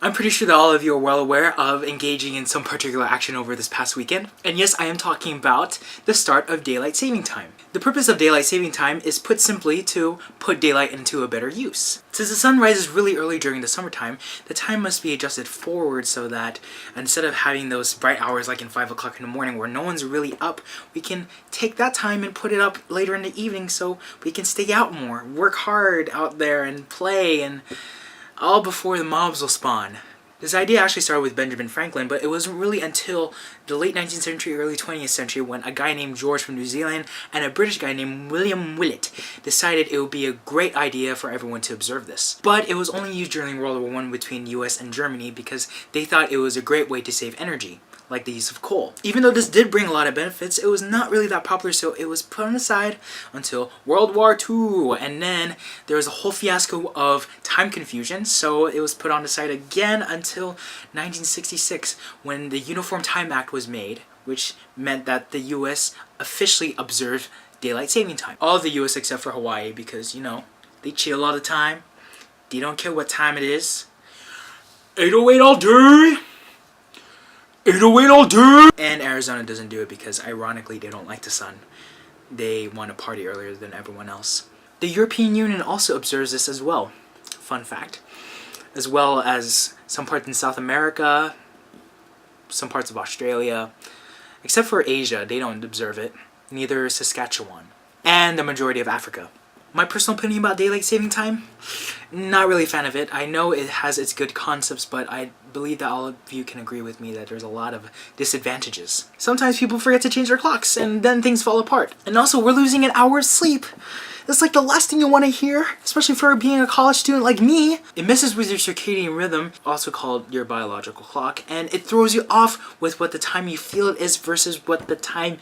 I'm pretty sure that all of you are well aware of engaging in some particular action over this past weekend. And yes, I am talking about the start of daylight saving time. The purpose of daylight saving time is, put simply, to put daylight into a better use. Since the sun rises really early during the summertime, the time must be adjusted forward so that instead of having those bright hours like in 5 o'clock in the morning where no one's really up, we can take that time and put it up later in the evening so we can stay out more, work hard out there and play, and all before the mobs will spawn. This idea actually started with Benjamin Franklin, but it wasn't really until the late 19th century, early 20th century when a guy named George from New Zealand and a British guy named William Willett decided it would be a great idea for everyone to observe this. But it was only used during World War I between US and Germany because they thought it was a great way to save energy, like the use of coal. Even though this did bring a lot of benefits, it was not really that popular, so it was put on the side until World War II, and then there was a whole fiasco of time confusion, so it was put on the side again until 1966 when the Uniform Time Act was made, which meant that the US officially observed daylight saving time. All of the US except for Hawaii, because, you know, they chill all the time. They don't care what time it is. 808 all day! 808 all day! And Arizona doesn't do it because, ironically, they don't like the sun. They want to party earlier than everyone else. The European Union also observes this as well. Fun fact. As well as some parts in South America, some parts of Australia. Except for Asia, they don't observe it. Neither is Saskatchewan. And the majority of Africa. My personal opinion about daylight saving time? Not really a fan of it. I know it has its good concepts, but I believe that all of you can agree with me that there's a lot of disadvantages. Sometimes people forget to change their clocks, and then things fall apart. And also, we're losing an hour's sleep. That's like the last thing you want to hear, especially for being a college student like me. It messes with your circadian rhythm, also called your biological clock, and it throws you off with what the time you feel it is versus what the time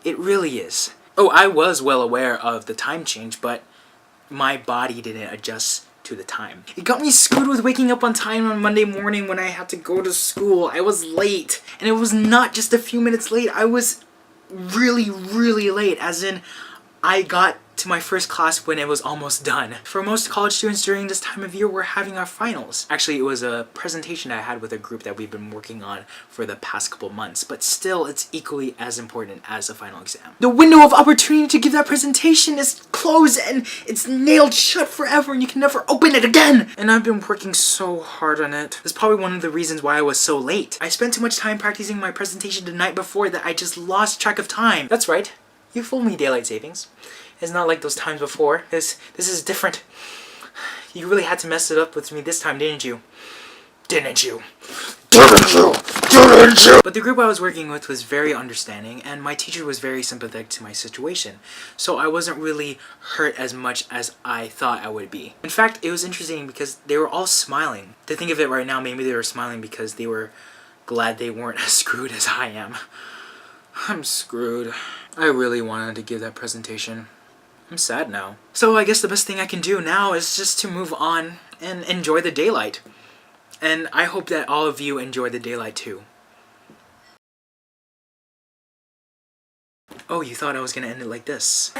it really is. Oh, I was well aware of the time change, but my body didn't adjust to the time. It got me screwed with waking up on time on Monday morning when I had to go to school. I was late, and it was not just a few minutes late. I was really, really late, as in I got to my first class when it was almost done. For most college students during this time of year, we're having our finals. Actually, it was a presentation I had with a group that we've been working on for the past couple months, but still, it's equally as important as a final exam. The window of opportunity to give that presentation is closed and it's nailed shut forever and you can never open it again! And I've been working so hard on it. That's probably one of the reasons why I was so late. I spent too much time practicing my presentation the night before that I just lost track of time. That's right. You fooled me, daylight savings. It's not like those times before. This is different. You really had to mess it up with me this time, didn't you? Didn't you? Didn't you? Didn't you? But the group I was working with was very understanding, and my teacher was very sympathetic to my situation. So I wasn't really hurt as much as I thought I would be. In fact, it was interesting because they were all smiling. To think of it right now, maybe they were smiling because they were glad they weren't as screwed as I am. I'm screwed. I really wanted to give that presentation. I'm sad now. So I guess the best thing I can do now is just to move on and enjoy the daylight. And I hope that all of you enjoy the daylight too. Oh, you thought I was gonna end it like this.